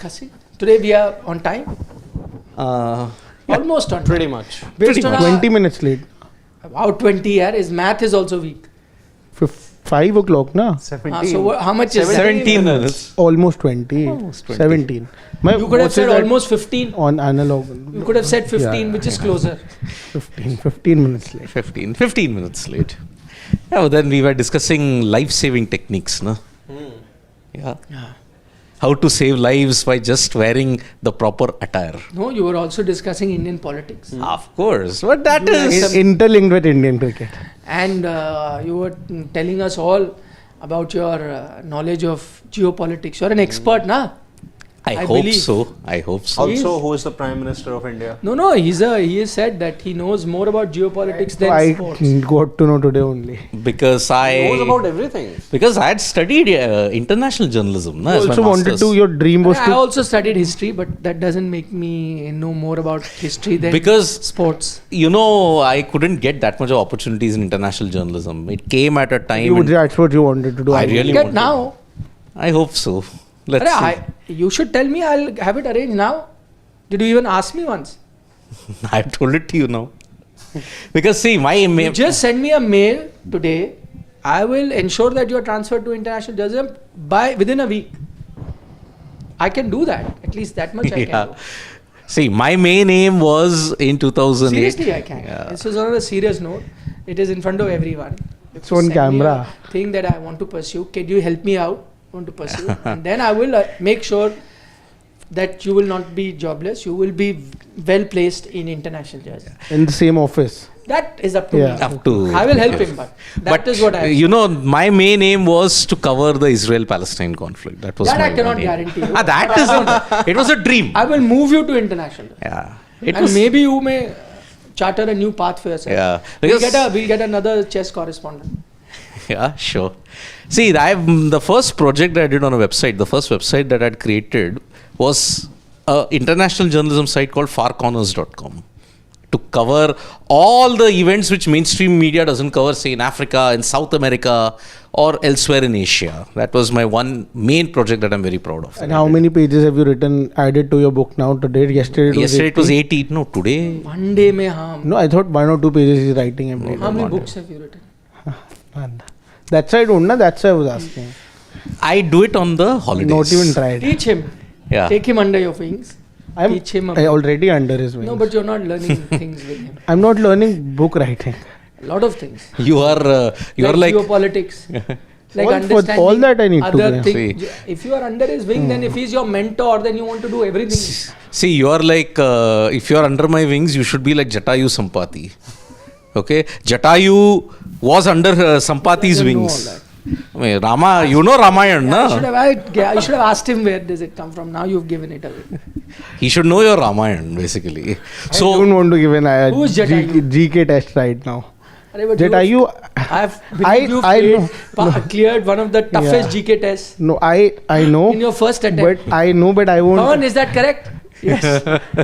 discussing? Today we are on time? Almost on time. Pretty much. Based on 20 minutes late. About 20 year. His math is also weak. 5 o'clock, na? 17. So how much is 17 minutes. Almost 20. Almost 20. 17. You could have said almost 15. On analog. You could have said 15, which is closer. 15 minutes late. 15 minutes late. Yeah, well, then we were discussing life-saving techniques, no? Yeah. How to save lives by just wearing the proper attire. No, you were also discussing Indian politics. Of course, but that is Interlinked with Indian cricket. And you were telling us all about your knowledge of geopolitics. You're an expert, na? I hope believe. so. Also, who is the Prime Minister of India? No, he has said that he knows more about geopolitics than I sports. got to know today only. Because He knows about everything. Because I had studied international journalism. No, You as my also wanted masters. to, your dream was I to... also studied history, but that doesn't make me know more about history than Because sports. You know, I couldn't get that much of opportunities in international journalism. It came at a time. when That's what you wanted to do. I really Get wanted. now. I hope so. Let's see. You should tell me. I'll have it arranged now. Did you even ask me once? I've told it to you now. Because see, my You email. just send me a mail today. I will ensure that you are transferred to international journalism within a week. I can do that. At least that much I can do. See, my main aim was in 2008. Seriously, I can. Yeah. This is on a serious note. It is in front of everyone. It's on Send me camera. a thing that I want to pursue. Can you help me out? Want to pursue? And then I will make sure that you will not be jobless. You will be well placed in international journalism. In the same office. That is up to Yeah. me. Up to. I will help him, but that is what I. You know, my main aim was to cover the Israel-Palestine conflict. That was That my I cannot main aim. guarantee you. That is it was a dream. I will move you to international. Yeah. And maybe you may charter a new path for yourself. Yeah. We'll Because- get another chess correspondent. Yeah, sure. See, the first project I did on a website, the first website that I'd created was an international journalism site called farcorners.com to cover all the events which mainstream media doesn't cover, say in Africa, in South America, or elsewhere in Asia. That was my one main project that I'm very proud of. And how many pages have you added to your book now today? Yesterday it was 80. No, today. One day may harm. No, I thought 1 or 2 pages is writing every day. How many books have you written? That's why I don't know. That's why I was asking. I do it on the holidays. Not even tried. Teach him. Yeah. Take him under your wings. Teach him. I already under his wings. No, but you're not learning things with him. I'm not learning book writing. A lot of things. You are like geopolitics. Like all understanding that I need to other learn. things. If you are under his wing, then if he's your mentor, then you want to do everything. See, you are like, if you are under my wings, you should be like Jatayu Sampati. Okay? Jatayu was under Sampati's wings. I mean, Rama, you know Ramayana, Yeah, I should have asked him where does it come from. Now you've given it away. He should know your Ramayana, basically. I don't want to give an Who's Jatayu? GK test right now. Jatayu, you've cleared one of the toughest GK tests. No, I know. In your first attempt. But I know, but I won't. Pawan, is that correct? Yes.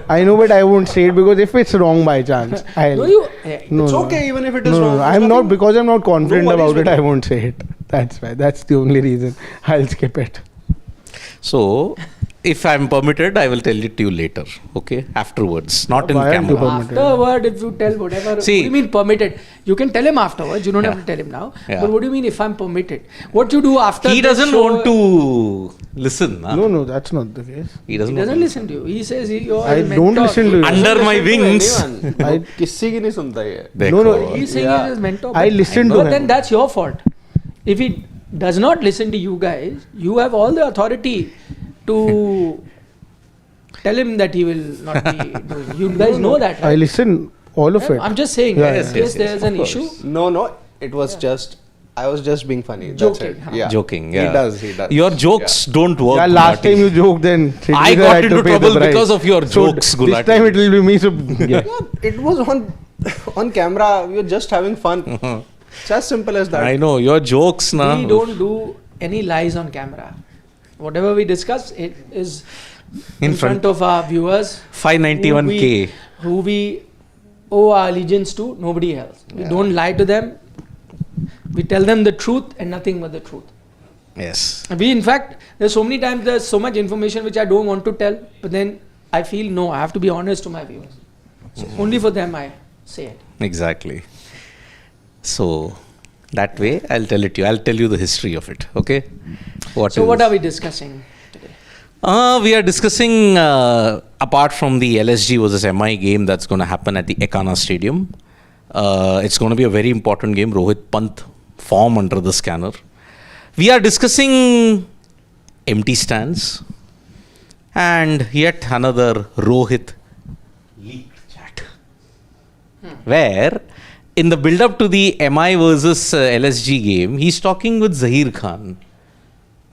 I know, but I won't say it because if it's wrong by chance, No, It's okay even if it is wrong. I'm not, because I'm not confident No worries about it, with I it. won't say it. That's why. That's the only reason. I'll skip it. So, if I'm permitted, I will tell it to you later. Okay? Afterwards. Not in Why aren't you camera. permitted? Afterward, if you tell whatever. See- What do you mean permitted? You can tell him afterwards. You don't have to tell him now. Yeah. But what do you mean if I'm permitted? What you do after He this doesn't show- want to listen. Huh? No, that's not the case. He He doesn't, doesn't want listen to you. He says you're I a don't mentor. listen to you. Under my wings. I किसी की नहीं सुनता ये. No, He's saying Yeah. he's his mentor. I but- listen to But him. then that's your fault. If he does not listen to you guys, you have all the authority to tell him that he will not be doing. You guys know that, I right? listen all of it. I'm just saying, Yeah, in yeah. case there's an issue. No, it was just. I was just being funny. That's Joking, it. huh? Yeah. Joking, yeah. He does. Your jokes don't work. Yeah, last Gulati. time you joked, then I Sridhar got had to into pay the trouble price. because of your So jokes, This Gulati. time it will be me. So yeah. Yeah, it was on camera. We were just having fun. It's as simple as that. I know, your jokes now. We don't do any lies on camera. Whatever we discuss, it is in front of our viewers. 591K. Who we owe our allegiance to, nobody else. We don't lie to them. We tell them the truth and nothing but the truth. Yes. In fact, there's so many times there's so much information which I don't want to tell, but then I feel no, I have to be honest to my viewers. So only for them I say it. Exactly. So that way I'll tell it to you. I'll tell you the history of it. Okay. What are we discussing today? We are discussing apart from the LSG versus MI game that's going to happen at the Ekana Stadium. It's going to be a very important game. Rohit Pant form under the scanner. We are discussing empty stands and yet another Rohit leaked chat. Where in the build-up to the MI versus LSG game, he's talking with Zahir Khan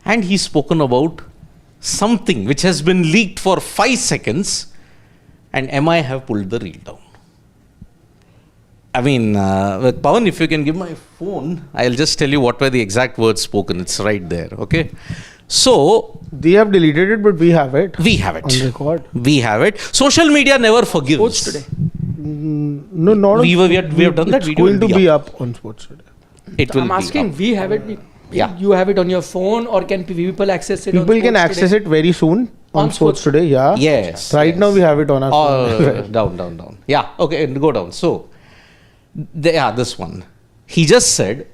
and he's spoken about something which has been leaked for 5 seconds and MI have pulled the reel down. I mean, Pawan, if you can give my phone, I'll just tell you what were the exact words spoken. It's right there, okay? So, They have deleted it, but we have it. we have it. On record. We have it. Social media never forgives. Sports today. No, not We have done that it's video. going will to be up on Sports Today. It will I'm be asking, up. we have it. Yeah. You have it on your phone, or can people access it? People can access it very soon on Sports Today. Yeah. Yes. Right yes. now we have it on our phone. Down. Yeah, okay, go down. So, this one. He just said,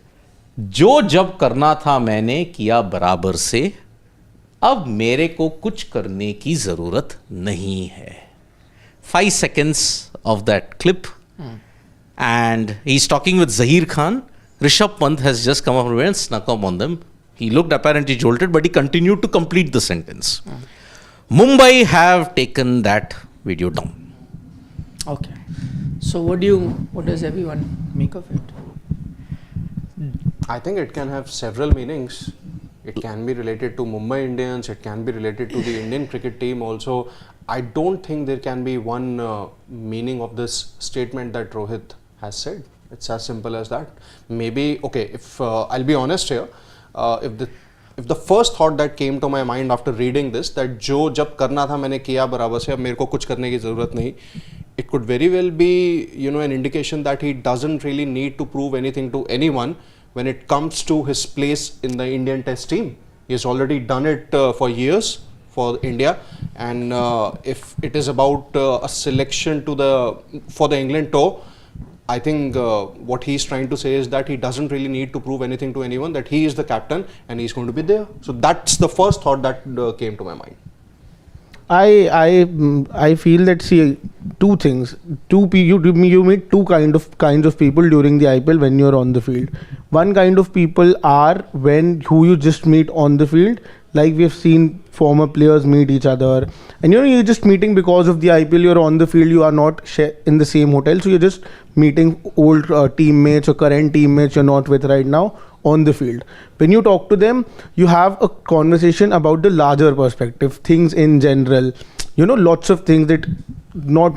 जो जब करना था मैंने किया बराबर से, अब मेरे को कुछ करने की जरूरत नहीं है. 5 seconds of that clip. And he's talking with Zahir Khan. Rishabh Pant has just come up and snuck up on them. He looked apparently jolted, but he continued to complete the sentence. Mumbai have taken that video down. Okay. So what does everyone make of it? I think it can have several meanings. It can be related to Mumbai Indians, it can be related to the Indian cricket team also. I don't think there can be one meaning of this statement that Rohit has said. It's as simple as that. Maybe, okay, if I'll be honest here, if the first thought that came to my mind after reading this, that जो जब करना था मैंने किया बराबर से, अब मेरे को कुछ करने की ज़रूरत नहीं, it could very well be, an indication that he doesn't really need to prove anything to anyone when it comes to his place in the Indian Test team. He has already done it for years for India, and if it is about a selection for the England tour, I think what he's trying to say is that he doesn't really need to prove anything to anyone, that he is the captain and he's going to be there. So that's the first thought that came to my mind. I feel that, see, two things. You meet two kinds of people during the IPL when you're on the field. One kind of people are who you just meet on the field, like we've seen former players meet each other, and you're just meeting because of the IPL. You're on the field, you are not in the same hotel, so you're just meeting old teammates or current teammates you're not with right now on the field. When you talk to them, you have a conversation about the larger perspective, things in general, lots of things that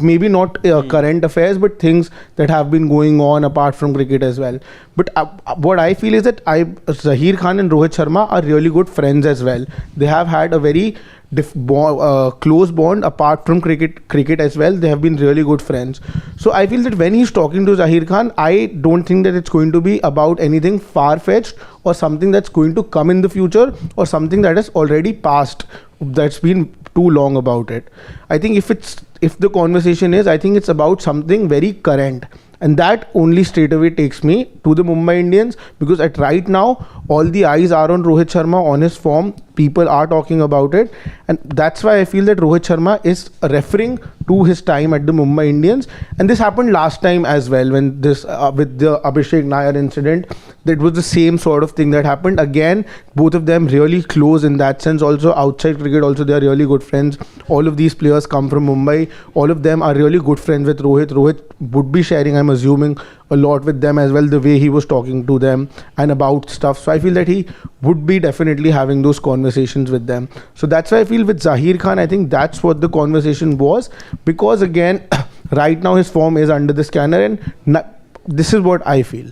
maybe not current affairs, but things that have been going on apart from cricket as well. But what I feel is that Zahir Khan and Rohit Sharma are really good friends as well. They have had a very close bond apart from cricket as well. They have been really good friends. So I feel that when he's talking to Zahir Khan, I don't think that it's going to be about anything far-fetched or something that's going to come in the future or something that has already passed, that's been too long about it. I think if the conversation is, I think it's about something very current, and that only straight away takes me to the Mumbai Indians, because at right now all the eyes are on Rohit Sharma, on his form. People are talking about it, and that's why I feel that Rohit Sharma is referring to his time at the Mumbai Indians. And this happened last time as well, when this with the Abhishek Nair incident. That was the same sort of thing that happened again. Both of them really close in that sense. Also outside cricket, also they are really good friends. All of these players come from Mumbai. All of them are really good friends with Rohit. Rohit would be sharing, I'm assuming, a lot with them as well, the way he was talking to them and about stuff. So I feel that he would be definitely having those conversations with them. So that's why I feel with Zahir Khan, I think that's what the conversation was, because again, right now his form is under the scanner, and this is what I feel.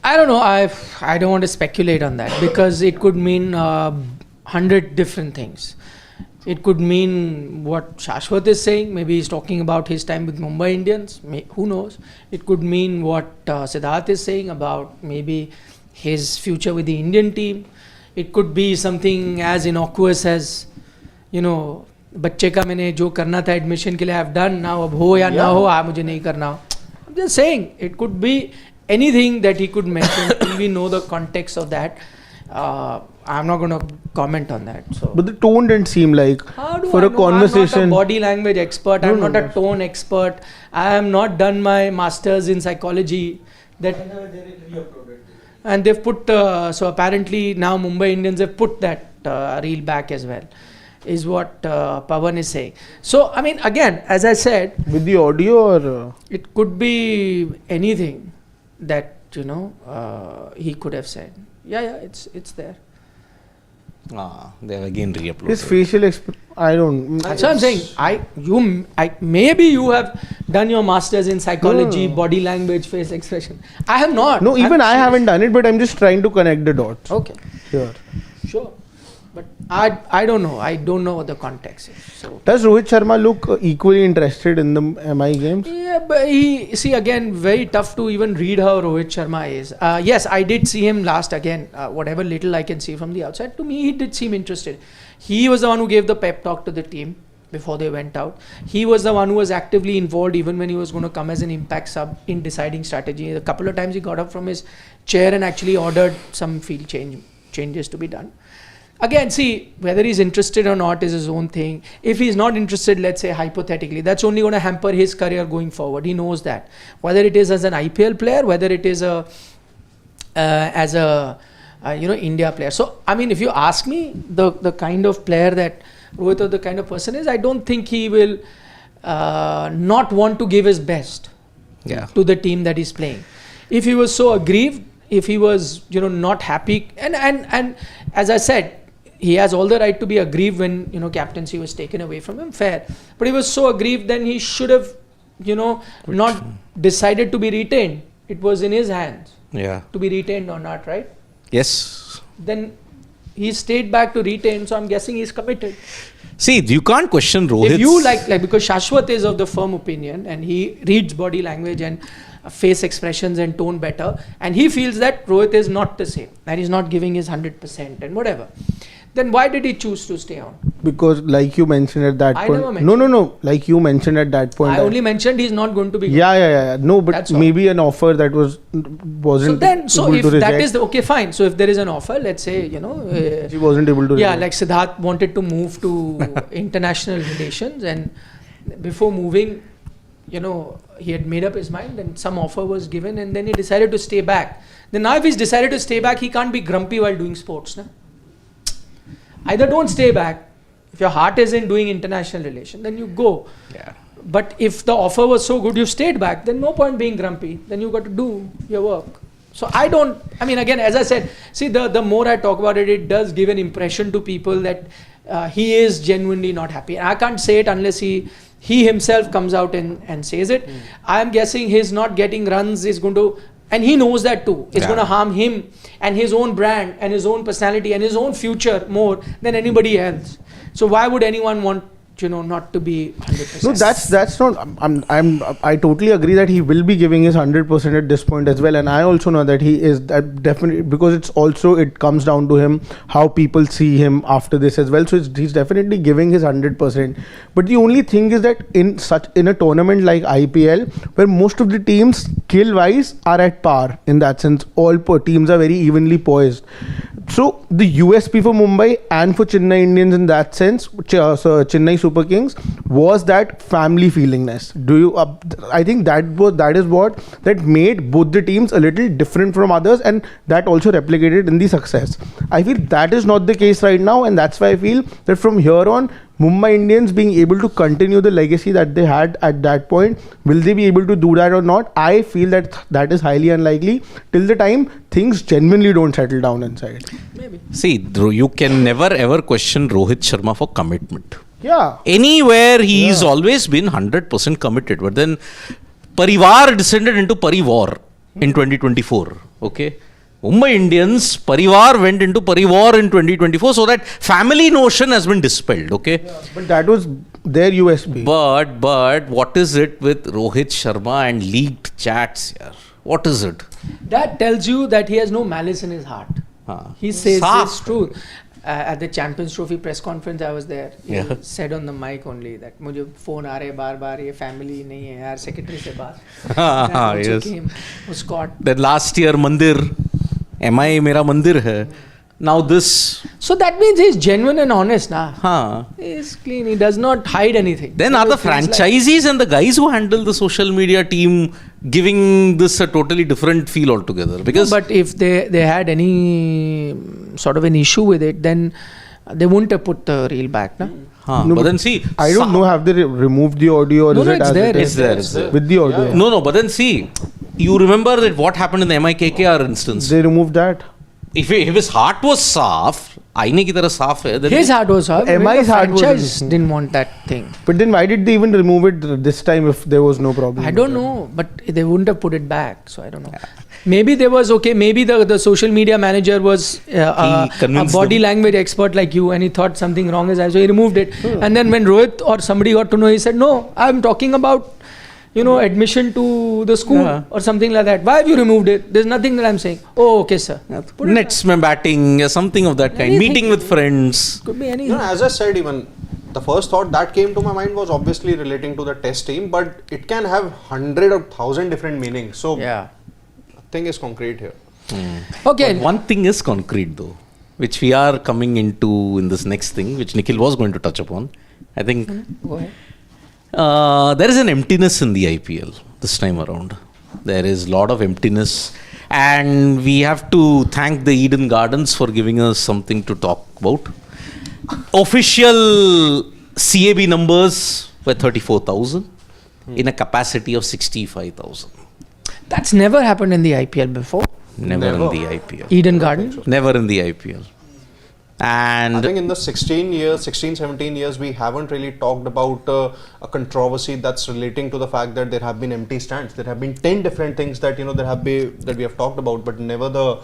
I don't know. I don't want to speculate on that, because it could mean 100 different things. It could mean what Shashwat is saying. Maybe he's talking about his time with Mumbai Indians. Who knows? It could mean what Siddharth is saying about maybe his future with the Indian team. It could be something as innocuous as, you know, बच्चे का मैंने जो करना था admission के लिए I have done now, अब हो या ना हो मुझे नहीं करना. I'm just saying it could be anything that he could mention till we know the context of that. I'm not going to comment on that. So, but the tone didn't seem like for a conversation. I'm not a body language expert. I'm not a tone expert. I am not done my masters in psychology. And they've put so apparently now Mumbai Indians have put that reel back as well, is what Pawan is saying. So I mean, again, as I said, with the audio or it could be anything that, you know, he could have said. Yeah, it's there. They have again re-uploaded. his facial I don't. That's what I'm saying. Maybe you have done your masters in psychology, body language, face expression. I have not. No, even I haven't done it, but I'm just trying to connect the dots. Okay. Sure. But I don't know. I don't know what the context is. So. Does Rohit Sharma look equally interested in the MI games? Yeah, but again, very tough to even read how Rohit Sharma is. Yes, I did see him last again. Whatever little I can see from the outside, to me he did seem interested. He was the one who gave the pep talk to the team before they went out. He was the one who was actively involved even when he was going to come as an impact sub in deciding strategy. A couple of times he got up from his chair and actually ordered some field changes to be done. Again, see, whether he's interested or not is his own thing. If he's not interested, let's say hypothetically, that's only going to hamper his career going forward. He knows that. Whether it is as an IPL player, whether it is as a India player. So, I mean, if you ask me, the kind of player that Rohit or the kind of person is, I don't think he will not want to give his best to the team that he's playing. If he was so aggrieved, if he was, not happy, and as I said, he has all the right to be aggrieved when, captaincy was taken away from him, fair. But he was so aggrieved, then he should have, not decided to be retained. It was in his hands to be retained or not, right? Yes. Then he stayed back to retain, so I'm guessing he's committed. See, you can't question Rohit. If you like because Shashwat is of the firm opinion and he reads body language and face expressions and tone better, and he feels that Rohit is not the same, that he's not giving his 100% and whatever, then why did he choose to stay on? Because like you mentioned at that point. Never mentioned. No. Like you mentioned at that point. I only mentioned he's not going to be good. Yeah. No, but maybe an offer that wasn't. So if that is okay, fine. So if there is an offer, let's say, he wasn't able to. Yeah, like Siddharth wanted to move to international relations, and before moving, he had made up his mind, and some offer was given, and then he decided to stay back. Then now if he's decided to stay back, he can't be grumpy while doing sports, na? Either don't stay back. If your heart is in doing international relation, then you go. Yeah. But if the offer was so good, you stayed back, then no point being grumpy. Then you got to do your work. So again, as I said, see, the more I talk about it, it does give an impression to people that he is genuinely not happy. I can't say it unless he himself comes out and says it. I am guessing his not getting runs is going to, and he knows that too, it's going to harm him and his own brand and his own personality and his own future more than anybody else. So why would anyone want not to be 100%? No, that's not. I totally agree that he will be giving his 100% at this point as well, and I also know that he is that definitely, because it comes down to him how people see him after this as well. So he's definitely giving his 100%. But the only thing is that in a tournament like IPL, where most of the teams skill wise are at par, in that sense, all teams are very evenly poised. So the USP for Mumbai and for Chennai Indians in that sense, Chennai Super Kings, was that family feelingness. I think that is what made both the teams a little different from others, and that also replicated in the success. I feel that is not the case right now, and that's why I feel that from here on, Mumbai Indians being able to continue the legacy that they had at that point, will they be able to do that or not? I feel that is highly unlikely till the time things genuinely don't settle down inside. Maybe. See, you can never ever question Rohit Sharma for commitment. Yeah. Anywhere he's always been 100% committed. But then Parivar descended into Parivar in 2024. Okay. Mumbai Indians, Parivar went into Parivar in 2024, so that family notion has been dispelled, okay? Yeah, but that was their USP. But what is it with Rohit Sharma and leaked chats here? What is it? That tells you that he has no malice in his heart. He says this truth. At the Champions Trophy press conference, I was there. He said on the mic only that मुझे phone आ रहे बार-बार ये family नहीं है यार secretary से बात. That also came, was caught. Then last year Mandir, MI मेरा मंदिर है. Now this. So that means he's genuine and honest, nah. He's clean. He does not hide anything. Then are the franchisees and the guys who handle the social media team giving this a totally different feel altogether? Because but if they had any sort of an issue with it, then they wouldn't have put the reel back, nah. No, but then see, I don't know. Have they removed the audio or is it as it is? It's there. With the audio. Yeah. No, but then see, you remember that what happened in the MIKKR instance? They removed that. If his heart was saaf, आईने की तरह साफ है, then his heart was saaf. MI's heart was didn't want that thing. But then why did they even remove it this time if there was no problem? I don't know, but they wouldn't have put it back. So I don't know. Maybe there was okay. Maybe the social media manager was a body language expert like you, and he thought something wrong is, so he removed it. And then when Rohit or somebody got to know, he said, "No, I'm talking about." Admission to the school or something like that. Why have you removed it? There's nothing that I'm saying. Oh, okay, sir. Nets mein batting, something of that kind. Meeting with friends. Could be anything. As I said, even the first thought that came to my mind was obviously relating to the test team, but it can have 100 or 1,000 different meanings. So, nothing is concrete here. Okay. But one thing is concrete though, which we are coming into in this next thing, which Nikhil was going to touch upon. I think. Go ahead. There is an emptiness in the IPL this time around. There is a lot of emptiness, and we have to thank the Eden Gardens for giving us something to talk about. Official CAB numbers were 34,000 in a capacity of 65,000. That's never happened in the IPL before. Never in the IPL. Eden Garden? So. Never in the IPL. And I think in the 17 years, we haven't really talked about a controversy that's relating to the fact that there have been empty stands. There have been 10 different things that that we have talked about, but never the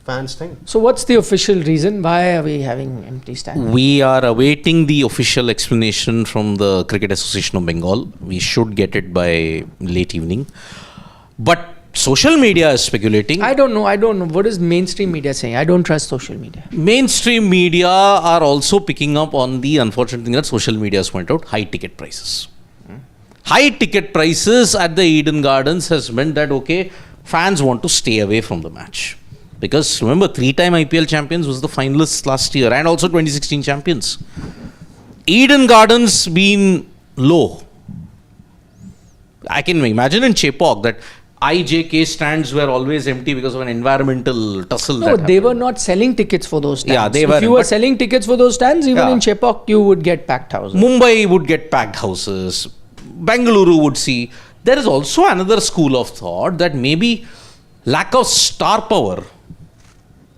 fans thing. So what's the official reason? Why are we having empty stands? We are awaiting the official explanation from the Cricket Association of Bengal. We should get it by late evening. But social media is speculating. I don't know. What is mainstream media saying? I don't trust social media. Mainstream media are also picking up on the unfortunate thing that social media has pointed out, high ticket prices. High ticket prices at the Eden Gardens has meant that, okay, fans want to stay away from the match. Because remember, 3-time IPL champions was the finalists last year and also 2016 champions. Eden Gardens been low. I can imagine in Chepauk that IJK stands were always empty because of an environmental tussle. No, they were not selling tickets for those stands. Yeah, they were. If you were selling tickets for those stands, even in Chepauk, you would get packed houses. Mumbai would get packed houses. Bengaluru would see. There is also another school of thought that maybe lack of star power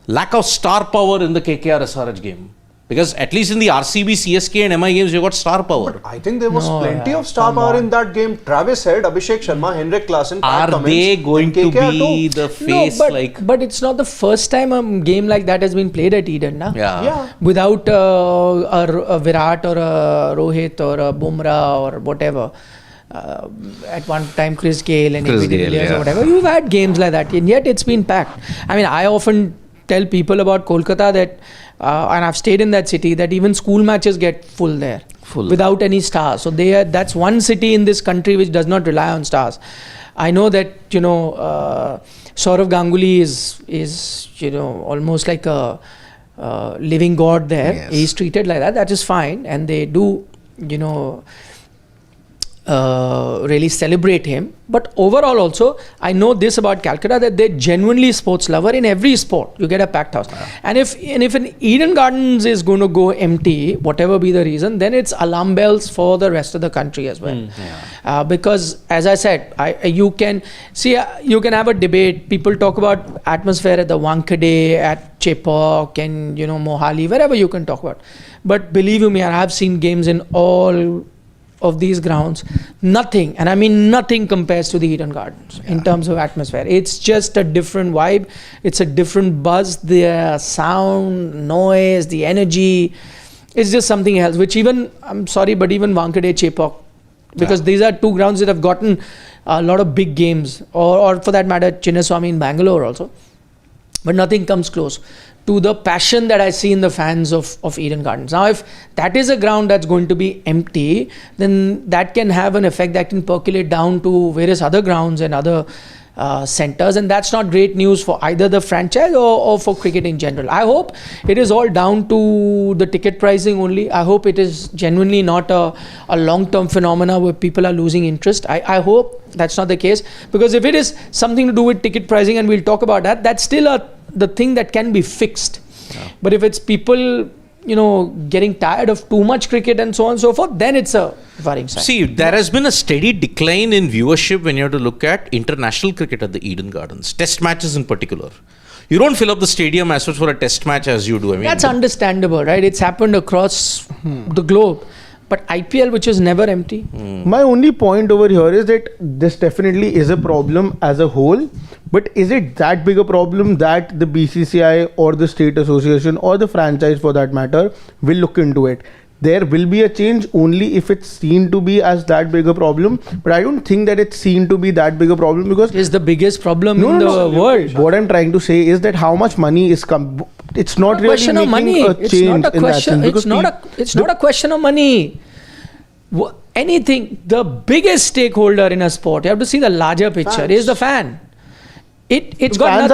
in the KKR SRH game. Because at least in the RCB, CSK and MI games, you got star power. But I think there was plenty of star power in that game. Travis Head, Abhishek Sharma, Henrik Klaasen, Are they going to be the face but it's not the first time a game like that has been played at Eden, na? Yeah. Without a Virat or a Rohit or a Bumrah or whatever. At one time, Chris Gale and Chris AB de Gale, Villiers or whatever. You've had games like that, and yet it's been packed. I mean, I often tell people about Kolkata that, and I've stayed in that city, that even school matches get full there. Without any stars. So that's one city in this country which does not rely on stars. I know that, Saurav Ganguly is almost like a living god there. Yes. He's treated like that. That is fine. And they do, really celebrate him. But overall also, I know this about Calcutta, that they're genuinely sports lover. In every sport, you get a packed house. And if an Eden Gardens is going to go empty, whatever be the reason, then it's alarm bells for the rest of the country as well. Because as I said, you can have a debate. People talk about atmosphere at the Wankhede, at Chepauk and Mohali, wherever you can talk about. But believe you me, I have seen games in all of these grounds. Nothing, and I mean nothing, compares to the Eden Gardens in terms of atmosphere. It's just a different vibe. It's a different buzz. The sound, noise, the energy. It's just something else, which even, I'm sorry, but even Wankhede, Chepauk, because these are two grounds that have gotten a lot of big games, or for that matter, Chinnaswamy in Bangalore also. But nothing comes close to the passion that I see in the fans of Eden Gardens. Now, if that is a ground that's going to be empty, then that can have an effect that can percolate down to various other grounds and other centers, and that's not great news for either the franchise or for cricket in general. I hope it is all down to the ticket pricing only. I hope it is genuinely not a long-term phenomena where people are losing interest. I hope that's not the case, because if it is something to do with ticket pricing, and we'll talk about that, that's still the thing that can be fixed. Yeah. But if it's people getting tired of too much cricket and so on and so forth, then it's a worrying sign. See, there has been a steady decline in viewership when you have to look at international cricket at the Eden Gardens, test matches in particular. You don't fill up the stadium as much for a test match as you do. I mean, that's understandable, right? It's happened across the globe. But IPL, which is never empty. My only point over here is that this definitely is a problem as a whole. But is it that big a problem that the BCCI or the state association or the franchise for that matter will look into it? There will be a change only if it's seen to be as that big a problem. But I don't think that it's seen to be that big a problem, because it's the biggest problem in the world. What I'm trying to say is that how much money is it's not really making a change in that sense. It's not a question of money. Anything, the biggest stakeholder in a sport, you have to see the larger picture, is the fan. It's got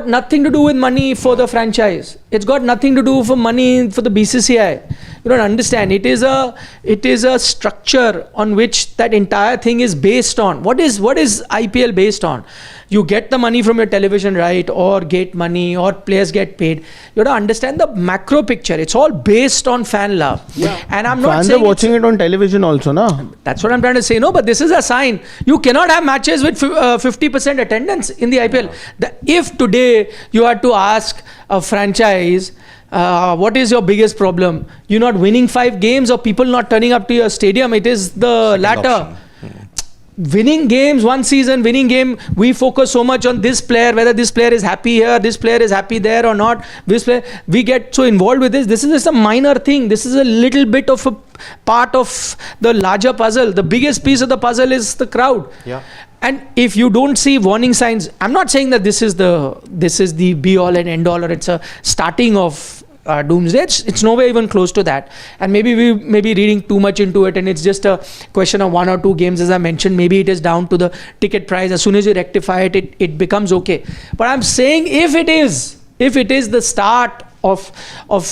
nothing to do with money for the franchise. It's got nothing to do for money for the BCCI. You don't understand. It is a structure on which that entire thing is based on. What is IPL based on? You get the money from your television right, or gate money, or players get paid. You have to understand the macro picture. It's all based on fan love. Yeah. And I'm not fans saying are watching it on television also, na? That's what I'm trying to say. No, but this is a sign. You cannot have matches with 50% attendance in the IPL. If today you had to ask a franchise, what is your biggest problem? You're not winning 5 games, or people not turning up to your stadium. It is the latter. Winning games, one season, winning game, we focus so much on this player, whether this player is happy here, this player is happy there or not. This player, we get so involved with this. This is just a minor thing. This is a little bit of a part of the larger puzzle. The biggest piece of the puzzle is the crowd. Yeah. And if you don't see warning signs, I'm not saying that this is the be all and end all, or it's a starting of doomsday. It's nowhere even close to that. And maybe we may be reading too much into it, and it's just a question of 1 or 2 games, as I mentioned. Maybe it is down to the ticket price. As soon as you rectify it, it becomes okay. But I'm saying if it is the start of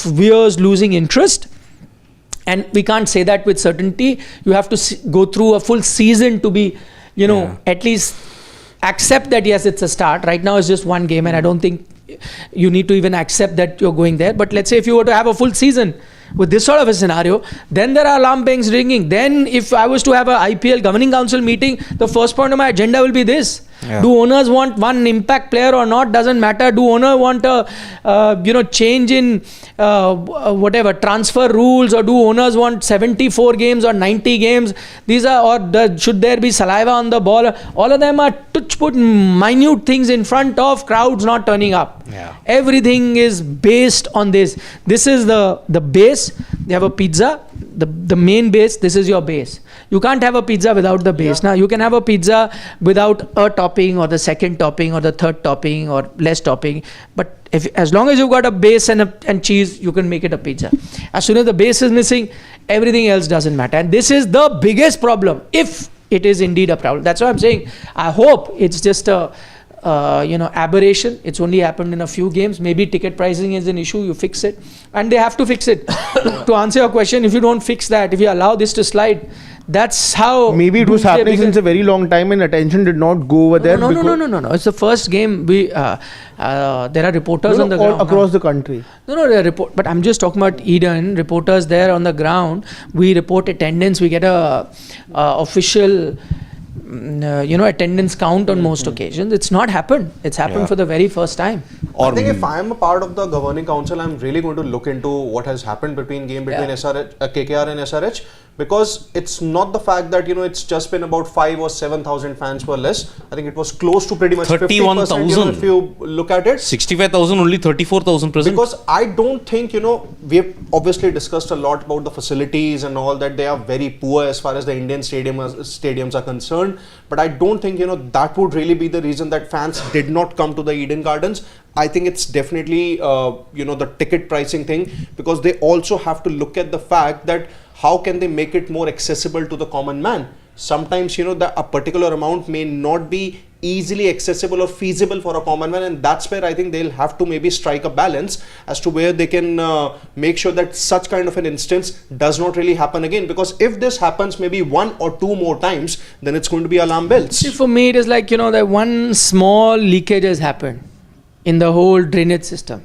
viewers losing interest, and we can't say that with certainty, you have to go through a full season to be, at least accept that yes, it's a start. Right now it's just one game, and I don't think you need to even accept that you're going there. But let's say if you were to have a full season with this sort of a scenario, then there are alarm bells ringing. Then if I was to have a IPL governing council meeting, the first point on my agenda will be this. Yeah. Do owners want one impact player or not? Doesn't matter. Do owners want a change in transfer rules, or do owners want 74 games or 90 games? These are, should there be saliva on the ball? All of them are to put minute things in front of crowds not turning up. Yeah. Everything is based on this. This is the base. They have a pizza, the main base. This is your base. You can't have a pizza without the base. Yeah. Now you can have a pizza without a topping, or the second topping, or the third topping, or less topping. But as long as you've got a base and cheese, you can make it a pizza. As soon as the base is missing, everything else doesn't matter. And this is the biggest problem, if it is indeed a problem. That's why I'm saying I hope it's just a aberration. It's only happened in a few games. Maybe ticket pricing is an issue. You fix it, and they have to fix it. To answer your question, if you don't fix that, if you allow this to slide, that's how. Maybe it was happening since a very long time, and attention did not go over there. No. It's the first game. There are reporters on the ground across the country. There are but I'm just talking about Eden. Reporters there on the ground. We report attendance. We get a official attendance count on most occasions. It's not happened. It's happened for the very first time. I think if I am a part of the governing council, I'm really going to look into what has happened between KKR and SRH, because it's not the fact that it's just been about 5 or 7,000 fans were less. I think it was close to pretty much 50%, if you look at it. 65,000, only 34,000 present. Because I don't think, we have obviously discussed a lot about the facilities and all that. They are very poor as far as the Indian stadiums are concerned. But I don't think, that would really be the reason that fans did not come to the Eden Gardens. I think it's definitely, the ticket pricing thing, because they also have to look at the fact that how can they make it more accessible to the common man. Sometimes, a particular amount may not be easily accessible or feasible for a common man, and that's where I think they'll have to maybe strike a balance as to where they can make sure that such kind of an instance does not really happen again. Because if this happens maybe 1 or 2 more times, then it's going to be alarm bells. See, for me, it is like, that one small leakage has happened in the whole drainage system.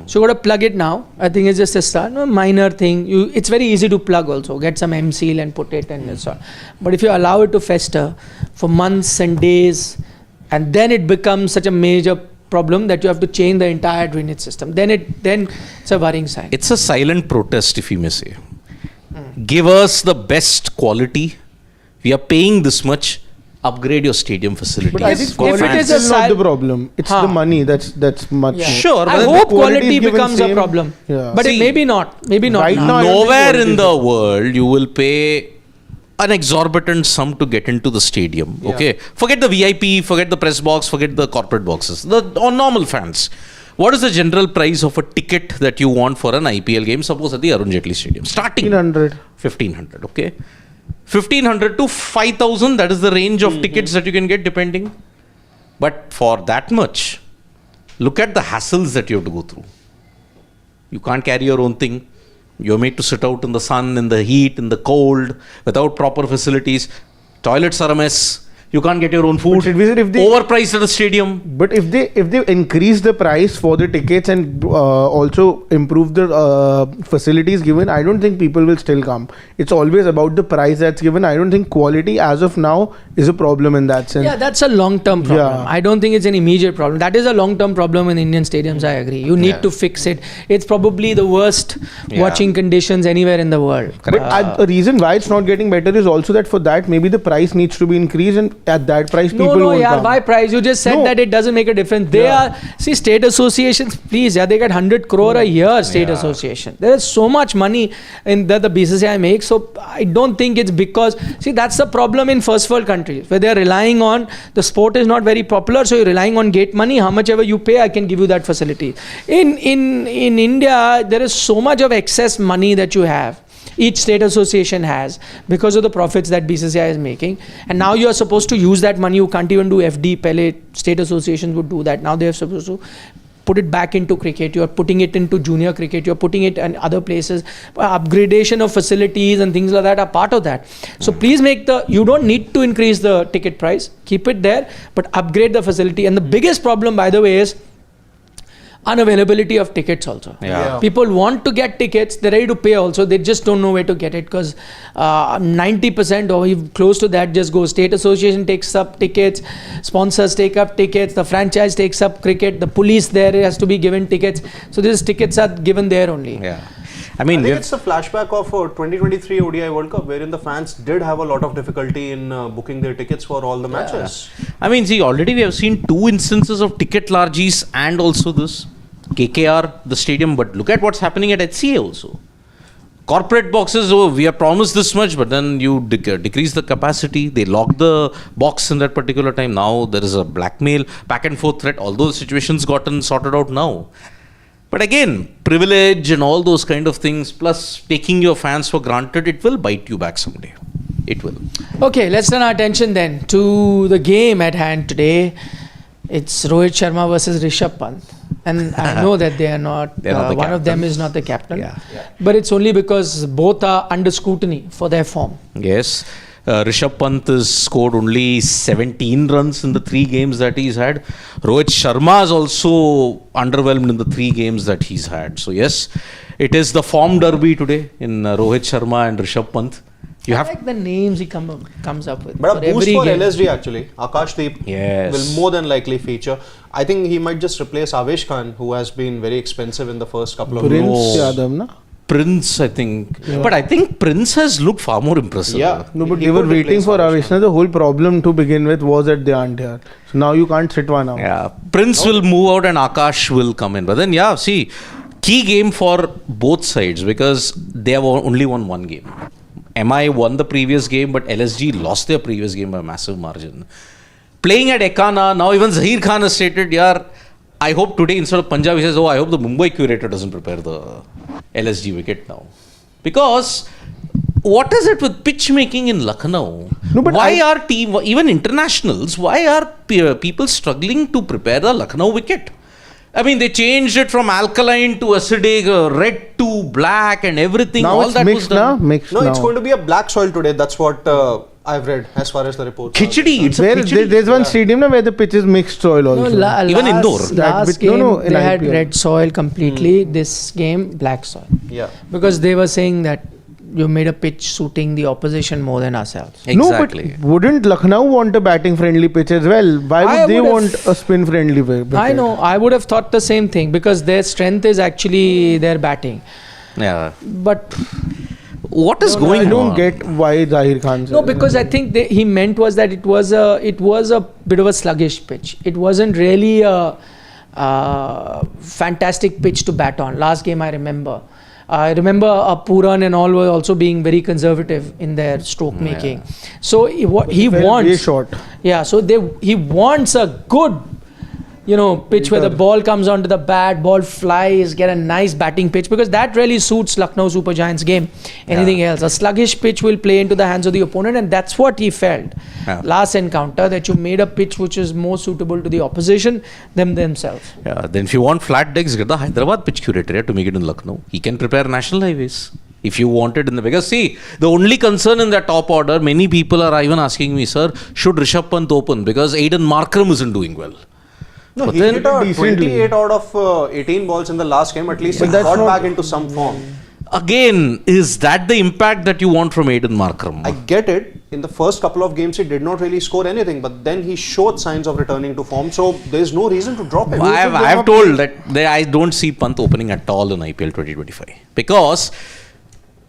So you got to plug it now. I think it's just a start, minor thing. It's very easy to plug also. Get some M-seal and put it and that's all. But if you allow it to fester for months and days, and then it becomes such a major problem that you have to change the entire drainage system, then it's a worrying sign. It's a silent protest, if you may say. Give us the best quality. We are paying this much. Upgrade your stadium facilities. But I think quality is not the problem. It's the money that's much. Yeah. Sure. I hope quality becomes a problem. Yeah. But it maybe not. Maybe not. Right now, Nowhere in the world you will pay an exorbitant sum to get into the stadium. Yeah. Okay. Forget the VIP, forget the press box, forget the corporate boxes. The normal fans. What is the general price of a ticket that you want for an IPL game? Suppose at the Arun Jaitley Stadium. Starting 1,500. Okay. 1,500 to 5,000, that is the range of tickets that you can get depending. But for that much, look at the hassles that you have to go through. You can't carry your own thing. You're made to sit out in the sun, in the heat, in the cold, without proper facilities. Toilets are a mess. You can't get your own food. Overpriced at the stadium. But if they increase the price for the tickets and also improve the facilities given, I don't think people will still come. It's always about the price that's given. I don't think quality as of now is a problem in that sense. Yeah, that's a long-term problem. Yeah. I don't think it's an immediate problem. That is a long-term problem in Indian stadiums, I agree. You need to fix it. It's probably the worst watching conditions anywhere in the world. But the reason why it's not getting better is also that for that maybe the price needs to be increased, and at that price people won't come. Why price? You just said that it doesn't make a difference. They are, state associations, please, they get 100 crore a year, state association. There is so much money in that the BCCI makes. So I don't think it's because, that's the problem in first world countries where they're relying on, the sport is not very popular, so you're relying on gate money. How much ever you pay, I can give you that facility. In India, there is so much of excess money that you have. Each state association has, because of the profits that BCCI is making, and now you are supposed to use that money. You can't even do FD. Pehle state associations would do that. Now they are supposed to put it back into cricket. You are putting it into junior cricket. You are putting it in other places. Upgradation of facilities and things like that are part of that. So please you don't need to increase the ticket price. Keep it there, but upgrade the facility. And the biggest problem, by the way, is unavailability of tickets also. People want to get tickets, they're ready to pay also, they just don't know where to get it, because 90% or close to that just goes. State association takes up tickets, sponsors take up tickets, the franchise takes up cricket, the police there has to be given tickets. So these tickets are given there only. I think it's a flashback of 2023 ODI World Cup, wherein the fans did have a lot of difficulty in booking their tickets for all the matches. Already we have seen 2 instances of ticket largies and also this KKR, the stadium, but look at what's happening at HCA also. Corporate boxes, we have promised this much, but then you decrease the capacity. They lock the box in that particular time. Now there is a blackmail, back and forth threat. All those situations gotten sorted out now. But again, privilege and all those kind of things, plus taking your fans for granted, it will bite you back someday. It will. Okay, let's turn our attention then to the game at hand today. It's Rohit Sharma versus Rishabh Pant. And I know that they are not, one of them is not the captain. But it's only because both are under scrutiny for their form. Yes. Rishabh Pant has scored only 17 runs in the 3 games that he's had. Rohit Sharma is also underwhelmed in the 3 games that he's had. So yes, it is the form derby today in Rohit Sharma and Rishabh Pant. I like the names he comes up with. But a boost for LSG actually. Akashdeep will more than likely feature. I think he might just replace Avesh Khan, who has been very expensive in the first couple of Prince years. Yadav, na? Prince, I think. But I think Prince has looked far more impressive. Yeah. No, but He they were could waiting replace for Avishna. Avishna. The whole problem to begin with was that they aren't here. So now you can't sit one out. Yeah, Prince will move out and Akash will come in. But then, yeah, see, key game for both sides because they have only won one game. MI won the previous game, but LSG lost their previous game by a massive margin. Playing at Ekana, now even Zahir Khan has stated, yeah, I hope today instead of Punjab, he says, I hope the Mumbai curator doesn't prepare the LSG wicket now. Because what is it with pitch making in Lucknow? No, but why are even internationals, why are people struggling to prepare the Lucknow wicket? I mean, they changed it from alkaline to acidic, red to black and everything. Now all it's that mixed was done. now. Mixed No, now. it's going to be a black soil today. That's what I've read as far as the reports. Khichdi, it's a Where khichdi. there's one stadium now where the pitch is mixed soil also. Even Indore. Last That bit- no, game, no, in they had IPL. red soil completely. This game, black soil. Yeah. Because they were saying that you made a pitch suiting the opposition more than ourselves. Exactly. No, but wouldn't Lucknow want a batting friendly pitch as well? Why would I they would want have- a spin friendly pitch? I know. I would have thought the same thing because their strength is actually their batting. Yeah. But What is I going don't on? get why Zahir Khan said no, because I think he meant was that it was a bit of a sluggish pitch. It wasn't really a fantastic pitch to bat on. Last game I remember Puran and all were also being very conservative in their stroke making. So he fell way wants short. Yeah, so he wants a good pitch where the ball comes onto the bat, ball flies, get a nice batting pitch because that really suits Lucknow Super Giants game. Anything else, a sluggish pitch will play into the hands of the opponent, and that's what he felt last encounter, that you made a pitch which is more suitable to the opposition than themselves. Yeah, then if you want flat decks, get the Hyderabad pitch curator to make it in Lucknow. He can prepare national highways. If you want it in the because see, the only concern in that top order, many people are even asking me, sir, should Rishabh Pant open because Aiden Markram isn't doing well. No, But he then hit a decently. 28 out of 18 balls in the last game. At least he But that's got not- back into some form. Again, is that the impact that you want from Aiden Markram? I get it. In the first couple of games, he did not really score anything, but then he showed signs of returning to form. So there's no reason to drop him. I have told that I don't see Pant opening at all in IPL 2025 because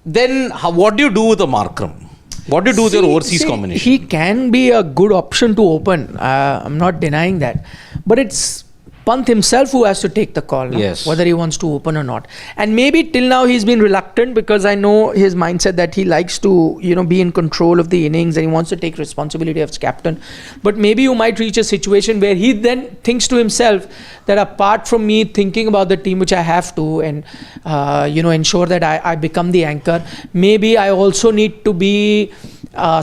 then what do you do with a Markram? What do you do with your overseas combination? He can be a good option to open. I'm not denying that. But it's Pant himself who has to take the call, no? Yes. Whether he wants to open or not. And maybe till now he's been reluctant because I know his mindset that he likes to, be in control of the innings and he wants to take responsibility as captain. But maybe you might reach a situation where he then thinks to himself that apart from me thinking about the team, which I have to, and ensure that I become the anchor, maybe I also need to be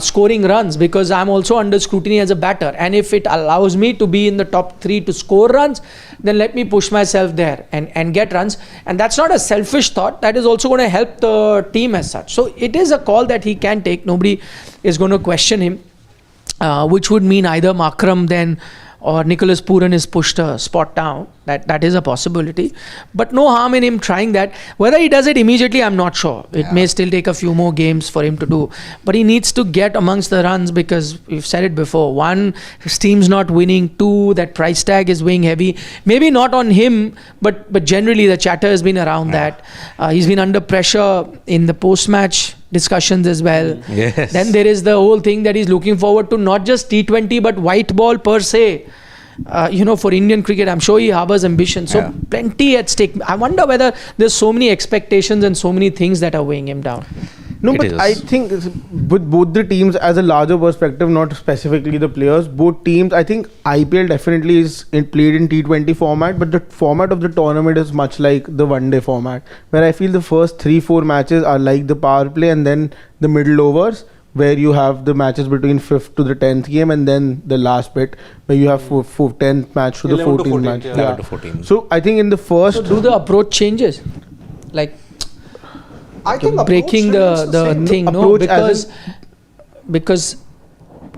scoring runs because I'm also under scrutiny as a batter, and if it allows me to be in the top 3 to score runs, then let me push myself there and get runs. And that's not a selfish thought, that is also going to help the team as such. So it is a call that he can take. Nobody is going to question him, which would mean either Markram then or Nicholas Puran is pushed a spot down. That is a possibility, but no harm in him trying that. Whether he does it immediately, I'm not sure. It may still take a few more games for him to do, but he needs to get amongst the runs because we've said it before. 1, his team's not winning. 2, that price tag is weighing heavy. Maybe not on him, but generally the chatter has been around that. He's been under pressure in the post-match discussions as well. Yes. Then there is the whole thing that he's looking forward to, not just T20 but white ball per se. For Indian cricket, I'm sure he harbors ambition. So plenty at stake. I wonder whether there's so many expectations and so many things that are weighing him down. No, It but is. I think with both the teams as a larger perspective, not specifically the players, both teams, I think IPL definitely is played in T20 format, but the format of the tournament is much like the one-day format, where I feel the first 3-4 matches are like the power play, and then the middle overs, where you have the matches between 5th to the 10th game, and then the last bit where you have 10th match to the 11 to 14th 14th, match. yeah. 11 to 14. So I think in the first... So do the approach changes? Like I think breaking approach the remains thing, no? Approach as Because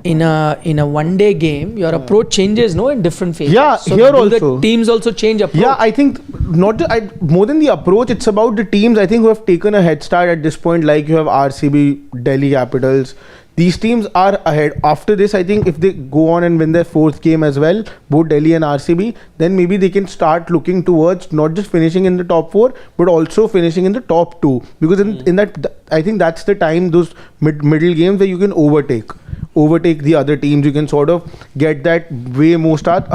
in a one-day game, your approach changes, no, in different phases. Yeah, so here do also. the teams also change approach? Yeah, I think more than the approach, it's about the teams I think who have taken a head start at this point, like you have RCB, Delhi Capitals, These teams are ahead. After this, I think if they go on and win their fourth game as well, both Delhi and RCB, then maybe they can start looking towards not just finishing in the top 4, but also finishing in the top 2. Because in that, I think that's the time, those middle games where you can overtake the other teams. You can sort of get that way more start.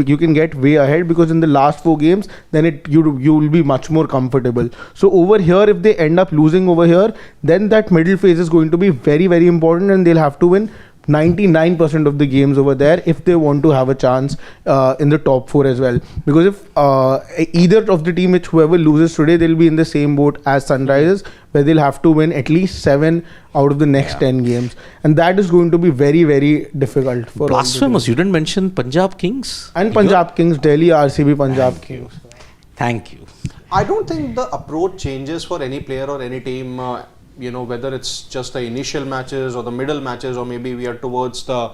You can get way ahead, because in the last 4 games, then you will be much more comfortable. So over here, if they end up losing over here, then that middle phase is going to be very, very important, and they'll have to win 99% of the games over there if they want to have a chance in the top 4 as well. Because if either of the team, which whoever loses today, they'll be in the same boat as Sunrisers, where they'll have to win at least 7 out of the next 10 games, and that is going to be very, very difficult for Blasphemous, you didn't mention Punjab Kings and Punjab Kings, Delhi RCB, Punjab Kings. Thank you. I don't think the approach changes for any player or any team, whether it's just the initial matches or the middle matches, or maybe we are towards the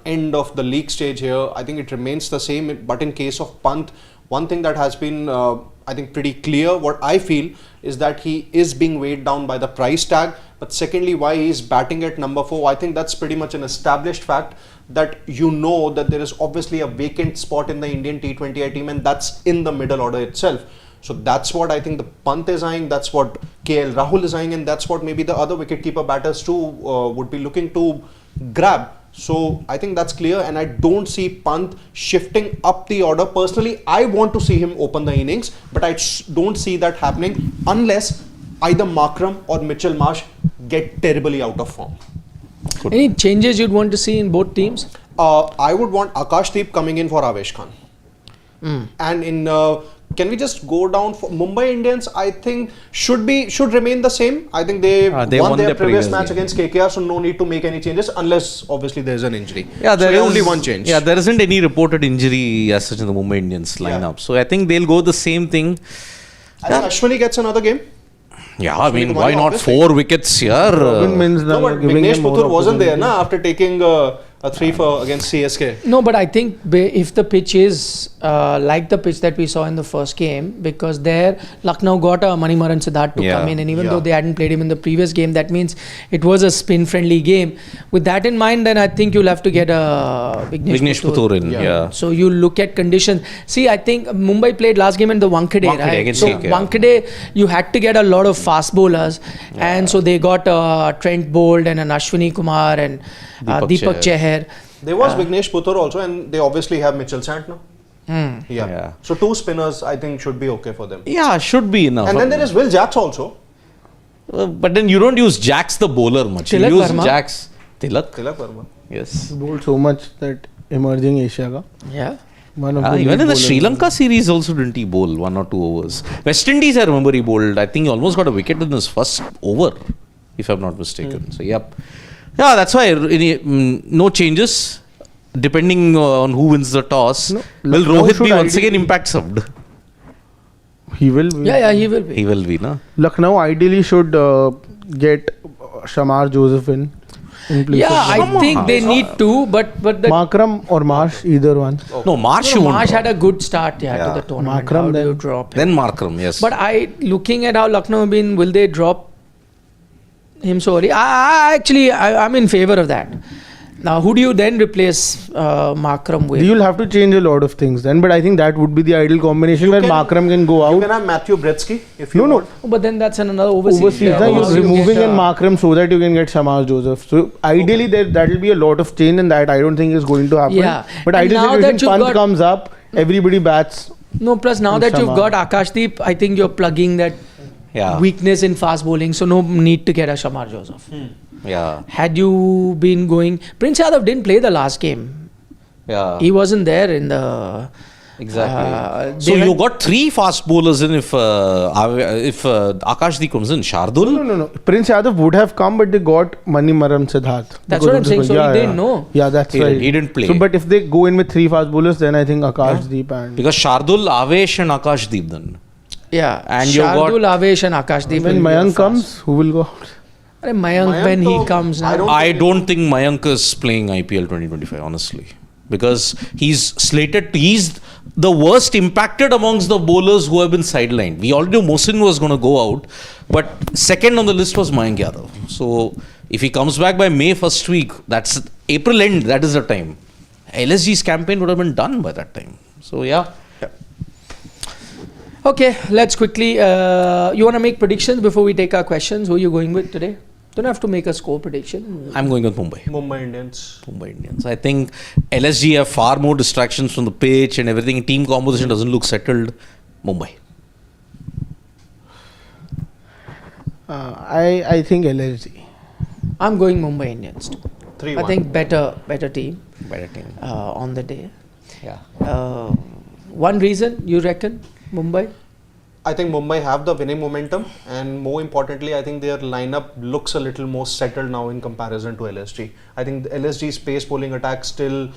end of the league stage here. I think it remains the same. But in case of Pant, one thing that has been I think pretty clear, what I feel, is that he is being weighed down by the price tag. But secondly, why he is batting at number 4, I think that's pretty much an established fact, that that there is obviously a vacant spot in the Indian T20I team, and that's in the middle order itself. So that's what I think the Pant is eyeing, that's what KL Rahul is eyeing, and that's what maybe the other wicketkeeper batters too would be looking to grab. So I think that's clear, and I don't see Pant shifting up the order. Personally, I want to see him open the innings, but I don't see that happening unless either Markram or Mitchell Marsh get terribly out of form. Good. Any changes you'd want to see in both teams? I would want Akashdeep coming in for Avesh Khan. And in can we just go down for Mumbai Indians? I think should remain the same. I think they won their previous match against KKR, so no need to make any changes unless obviously there's an injury. Yeah, there is only one change. Yeah, there isn't any reported injury as such in the Mumbai Indians lineup. So I think they'll go the same thing. I think Ashwini gets another game. Yeah, I mean, why not 4 wickets here? No, but Vignesh Puthur wasn't there after taking a 3 for against CSK. No, but I think if the pitch is like the pitch that we saw in the first game, because there Lucknow got a Manimaran Siddharth to come in, and even though they hadn't played him in the previous game, that means it was a spin-friendly game. With that in mind, then I think you'll have to get a Vignesh Puthur in. Yeah. So you look at conditions. See, I think Mumbai played last game in the Wankhede, right? So Wankhede, you had to get a lot of fast bowlers, and so they got Trent Bolt and an Ashwini Kumar and Deepak Chahar. There was Vignesh Puthur also, and they obviously have Mitchell Sant now. Yeah. So 2 spinners I think should be okay for them. Yeah, should be enough. And then there is Will Jacks also. But then you don't use Jacks the bowler much. Tilak you use Verma. Jacks. Tilak Verma. Yes. He bowled so much that emerging Asia ka. Yeah. One of the even in the bowlers. Sri Lanka series also didn't he bowl 1 or 2 overs. West Indies, I remember he bowled. I think he almost got a wicket in his first over, if I'm not mistaken. So yep. Yeah, that's why no changes depending on who wins the toss. No, Will Lucknow Rohit should be once ideally- again impact subbed? He will be. Yeah, he will be. He will be, na? Lucknow ideally should get Shamar Joseph in place Yeah, of I think they need to, but the Markram or Marsh, either one. No, Marsh you won't Marsh drop. had a good start to the tournament. Markram How do then. you drop him? Then Markram, yes. But looking at how Lucknow have been, will they drop him so early? I'm in favor of that. Now, who do you then replace Markram with? You'll have to change a lot of things then, but I think that would be the ideal combination where Markram can go You out. can have Matthew Bretsky if you want. Oh, but then that's another overseas. Overseas, player. you're How you removing get, in Markram so that you can get Shamar Joseph. So ideally, that will be a lot of change, and that I don't think is going to happen. Yeah. But And ideally, now situation that you've Pant got- comes up, everybody bats. No, plus now And that you've Shamar. got Akashdeep, I think you're plugging that weakness in fast bowling, so no need to get a Shamar Joseph. Yeah. Had you been going, Prince Yadav didn't play the last game. Yeah. He wasn't there in the. Exactly. they So you went- got 3 fast bowlers in if Akashdeep comes in. Shardul? No. Prince Yadav would have come, but they got Manimaran Siddharth. That's what I'm saying. So he didn't know. Yeah, that's right. He didn't play. So, but if they go in with 3 fast bowlers, then I think Akashdeep and Because Shardul, Avesh and Akashdeep then. Yeah, And you got- Shardul, Avesh and Akashdeep. when will be Mayank fast. comes, who will go out? Mayank when he though, comes now. I don't- I don't think Mayank is playing IPL 2025, honestly. because he's the worst impacted amongst the bowlers who have been sidelined. We already knew Mohsin was going to go out, but second on the list was Mayank Yadav. So if he comes back by May first week, that's April end, that is the time. LSG's campaign would have been done by that time. So yeah. Okay, let's quickly. You want to make predictions before we take our questions? Who are you going with today? Don't have to make a score prediction. I'm going with Mumbai. Mumbai Indians. Mumbai Indians. I think LSG have far more distractions from the pitch and everything. Team composition doesn't look settled. Mumbai. I think LSG. I'm going Mumbai Indians too. 3-1. I think better team. Better team. On the day. Yeah. One reason you reckon Mumbai? I think Mumbai have the winning momentum, and more importantly, I think their lineup looks a little more settled now in comparison to LSG. I think the LSG's pace bowling attack still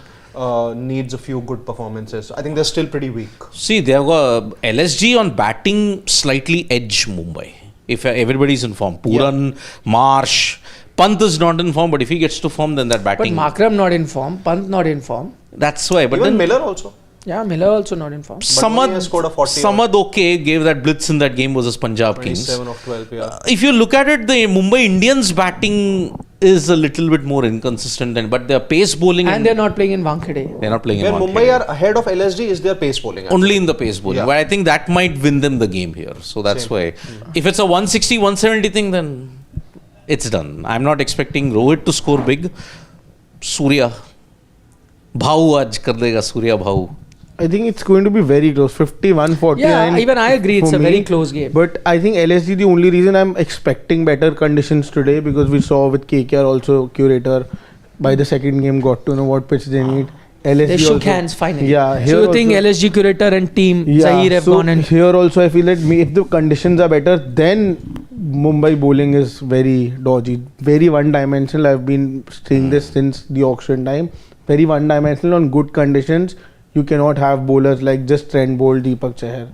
needs a few good performances. I think they're still pretty weak. See, they have got LSG on batting slightly edge Mumbai. If everybody's in form. Puran, Marsh, Pant is not in form, but if he gets to form, then that But batting. Markram not in form, Pant not in form. That's why. But Even then Miller also. Yeah, Miller also not in form. Samad has scored a 40. Samad okay gave that blitz in that game versus Punjab Kings. 27 of 12, yeah. If you look at it, the Mumbai Indians batting is a little bit more inconsistent, but their pace bowling And they're not playing in Wankhede. they're not playing Where in Mumbai Wankhede. are ahead of LSG is their pace bowling. Only in the pace bowling. Yeah. But I think that might win them the game here. So that's Same. why. If it's a 160, 170 thing, then it's done. I'm not expecting Rohit to score big. Surya. Bhau aaj kar dega Surya Bhau. I think it's going to be very close. 51-49. Yeah, even I agree. It's for a very me. close game. But I think LSG, the only reason I'm expecting better conditions today, because we saw with KKR also, curator, by the second game got to know what pitch they need. LSG They shook also, hands finally. Yeah. So here you think also- LSG curator and team Zahir have so gone and here also I feel that if the conditions are better, then Mumbai bowling is very dodgy, very one-dimensional. I've been saying this since the auction time. Very one-dimensional on good conditions. You cannot have bowlers like just Trent Bolt, Deepak Chahar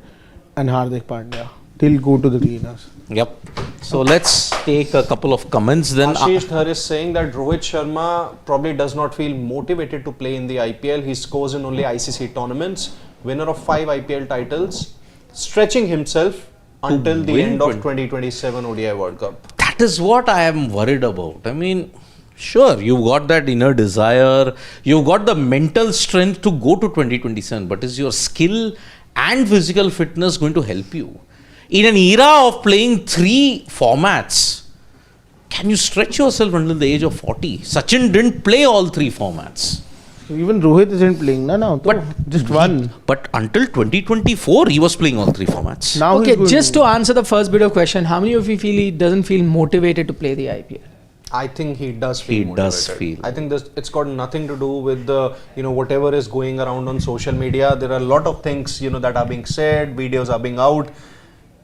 and Hardik Pandya. They'll go to the cleaners. Yep. So let's take a couple of comments then. Ashish Dhar is saying that Rohit Sharma probably does not feel motivated to play in the IPL. He scores in only ICC tournaments, winner of 5 IPL titles, stretching himself until the win end of 2027 ODI World Cup. That is what I am worried about. I mean, sure, you've got that inner desire, you've got the mental strength to go to 2027, but is your skill and physical fitness going to help you? In an era of playing 3 formats, can you stretch yourself until the age of 40? Sachin didn't play all 3 formats. Even Rohit isn't playing now. But just one. But until 2024, he was playing all 3 formats. Now okay, he's going just to answer the first bit of question, how many of you feel he doesn't feel motivated to play the IPL? I think he does feel He motivated. does feel. I think it's got nothing to do with the, whatever is going around on social media. There are a lot of things, that are being said, videos are being out.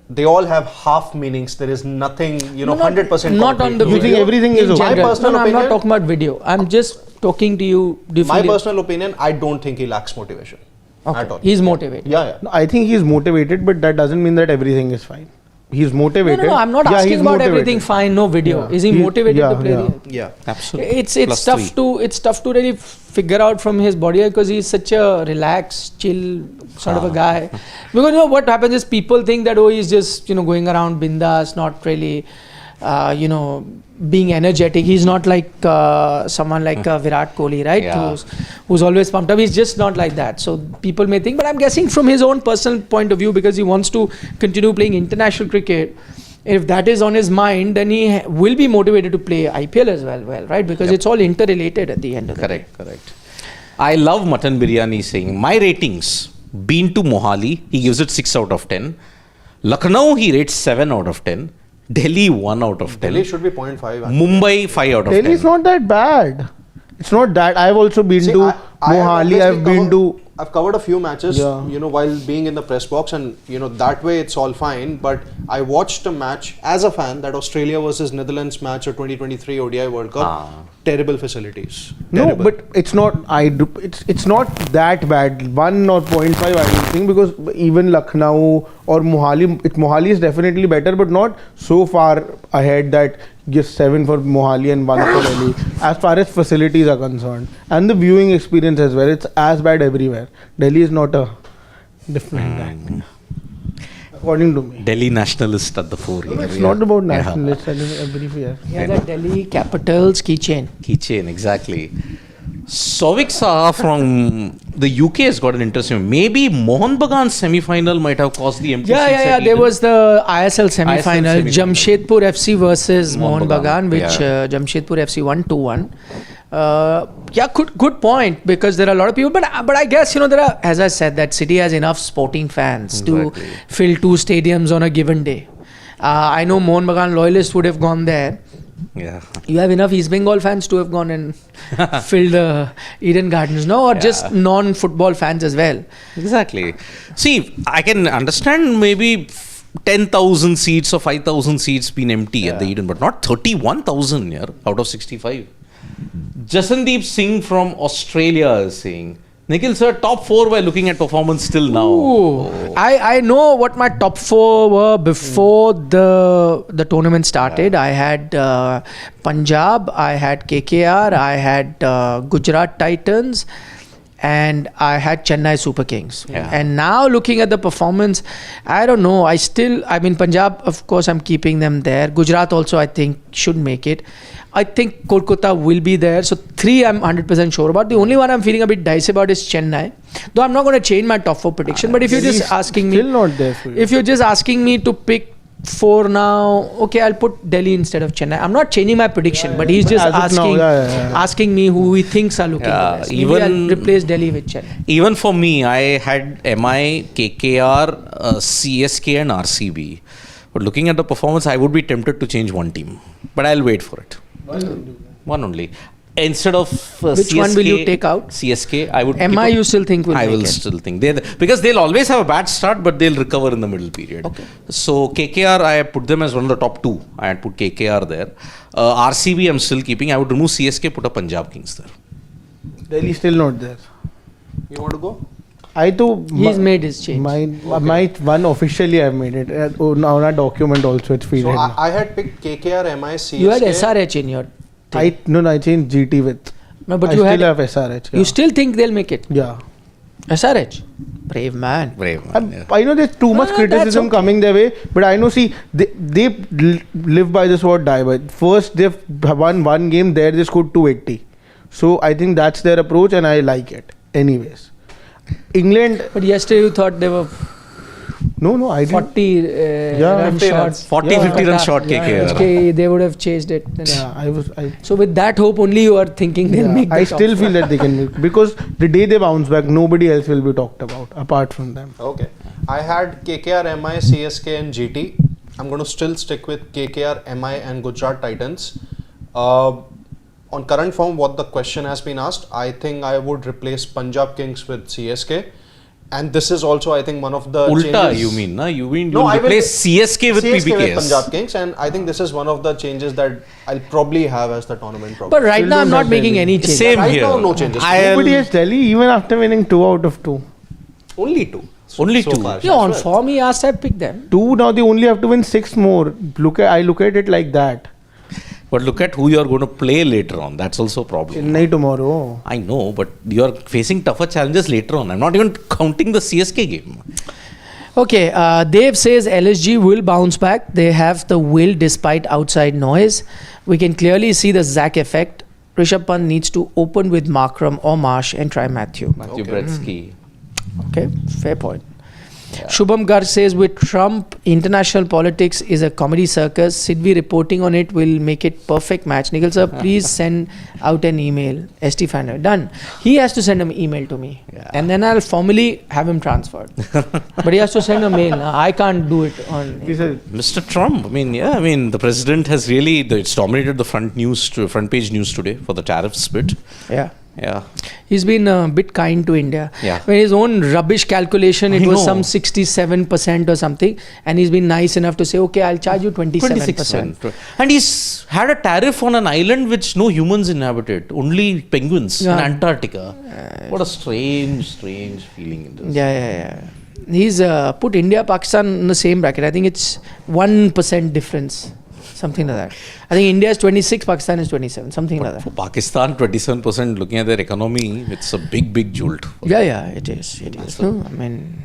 They all have half meanings. There is nothing, 100% Not on the You video. think everything is in okay? My general. personal No, I'm not opinion- talking about video. I'm just talking to you. Do you My feel personal opinion, I don't think he lacks motivation at all. he's motivated? Yeah. No, I think he's motivated, but that doesn't mean that everything is fine. He's motivated. No, I'm not Yeah, asking he's about motivated. everything fine, no video. Yeah. Is he He- motivated yeah, to play yeah. the IPL? Yeah. Absolutely. It's Plus tough 3. it's tough to really figure out from his body because he's such a relaxed, chill sort of a guy. Because what happens is people think that he's just going around bindas, not really being energetic. He's not like someone like Virat Kohli, right? Yeah. Who's always pumped up. He's just not like that. So people may think, but I'm guessing from his own personal point of view, because he wants to continue playing international cricket. If that is on his mind, then he will be motivated to play IPL as well, right? Because it's all interrelated at the end of the day. Correct. I love Mutton Biryani saying, my ratings, been to Mohali, he gives it 6 out of 10. Lucknow, he rates 7 out of 10. Delhi, 1 out of 10. Delhi should be 0.5. Mumbai, 5 out of 10. Delhi's not that bad. It's not that. I've also been See, to I have Mohali. I've obviously been to. I've covered a few matches, Yeah. while being in the press box, and that way it's all fine. But I watched a match as a fan, that Australia versus Netherlands match of 2023 ODI World Cup. Terrible facilities. No, Terrible. but it's not. It's not that bad. 1 or 0.5, I don't think, because even Lucknow or Mohali, Mohali is definitely better, but not so far ahead that just 7 for Mohali and 1 for Delhi. As far as facilities are concerned, and the viewing experience as well, it's as bad everywhere. Delhi is not a different that. According to me. Delhi nationalist at the fore here. It's not about nationalists everywhere. Yeah, the Delhi Capitals keychain. Keychain, exactly. Souvik Saha from the UK has got an interesting. Maybe Mohan Bagan's semi-final might have caused the empty seats at There Eden. was the ISL semi-final, semi-final. Jamshedpur FC versus Mohan Mohan Bagan, Bagan, which yeah. Jamshedpur FC won 2-1. Good point, because there are a lot of people, but I guess there are, as I said, that city has enough sporting fans to fill 2 stadiums on a given day. I know Mohan Bagan loyalists would have gone there. Yeah. You have enough East Bengal fans to have gone and filled the Eden Gardens, no? Or just non-football fans as well. Exactly. See, I can understand maybe 10,000 seats or 5,000 seats been empty at the Eden, but not 31,000 here out of 65. Jasandeep Singh from Australia is saying, Nikhil sir, top 4 were looking at performance till now. Ooh. I know what my top 4 were before the tournament started. I had Punjab, I had KKR, I had Gujarat Titans, and I had Chennai Super Kings. Yeah. And now looking at the performance, I don't know. Punjab, of course, I'm keeping them there. Gujarat also, I think, should make it. I think Kolkata will be there. So 3 I'm 100% sure about. The only one I'm feeling a bit dicey about is Chennai. Though I'm not going to change my top 4 prediction. But if you're just asking me... Still not there for you. If you're just asking me to pick 4 now, okay, I'll put Delhi instead of Chennai. I'm not changing my prediction, but he's just asking me who he thinks are looking the best. Maybe I'll replace Delhi with Chennai. Even for me, I had MI, KKR, CSK and RCB. But looking at the performance, I would be tempted to change one team. But I'll wait for it. One only. Instead of Which CSK, one will you take out? CSK, I would. MI you still think will I make will it? still think because they'll always have a bad start, but they'll recover in the middle period. Okay. So KKR, I put them as one of the top 2. I had put KKR there. RCB, I'm still keeping. I would remove CSK, put a Punjab Kings there. Delhi still not there. You want to go? He's made his change. My one officially I've made it. On a document also it's feeded. So I had picked KKR, MI, CSK. You had SRH in your thing. I changed GT with. No, but I still have SRH. Yeah. You still think they'll make it? Yeah. SRH? Brave man. I know there's too much criticism coming their way, but I know, they live by this word, die by. First, they've won 1 game, there they scored 280. So I think that's their approach and I like it. Anyways. England. But yesterday you thought they were No, I didn't. 40 run short. 50 run short KKR. Okay, they would have chased it. Yeah, So with that hope only you are thinking they'll make the I top still 4. feel that they can make, because the day they bounce back, nobody else will be talked about apart from them. Okay. I had KKR, MI, CSK and GT. I'm going to still stick with KKR, MI and Gujarat Titans. On current form, what the question has been asked, I think I would replace Punjab Kings with CSK. And this is also, I think, one of the Ulta, changes. you mean? No, you mean No, I will replace CSK with CSK with PBKs. Punjab Kings, and I think this is one of the changes that I'll probably have as the tournament progresses. But right Still now I'm don't not have making Delhi. any changes. Same Right here. now, no changes. Nobody has Delhi even after winning 2 out of 2. Only 2. Only so 2. far. Yeah, on form he asked I pick them. 2 now, they only have to win 6 more. I look at it like that. But look at who you are going to play later on. That's also a problem. Chennai tomorrow. I know, but you are facing tougher challenges later on. I'm not even counting the CSK game. Okay, Dave says LSG will bounce back. They have the will despite outside noise. We can clearly see the Zach effect. Rishabh Pant needs to open with Markram or Marsh and try Matthew. Brzezinski. Okay, fair point. Shubham Garg says with Trump, international politics is a comedy circus. Sidvi reporting on it will make it perfect match. Nikhil sir, please send out an email. ST Fanner. Done. He has to send an email to me. Yeah. And then I'll formally have him transferred. But he has to send a mail. I can't do it on... Mr. Trump, the president has really, it's dominated the front page news today for the tariffs bit. Yeah. Yeah. He's been a bit kind to India. Yeah. When his own rubbish calculation, it I was know. some 67% or something. And he's been nice enough to say, okay, I'll charge you 27%. And he's had a tariff on an island which no humans inhabited, only penguins in Antarctica. What a strange feeling it is. Yeah. He's put India, Pakistan in the same bracket. I think it's 1% difference. Something like that. I think India is 26, Pakistan is 27, something like For that. Pakistan, 27%, looking at their economy, it's a big jolt. Yeah, it is. It is. No, I mean,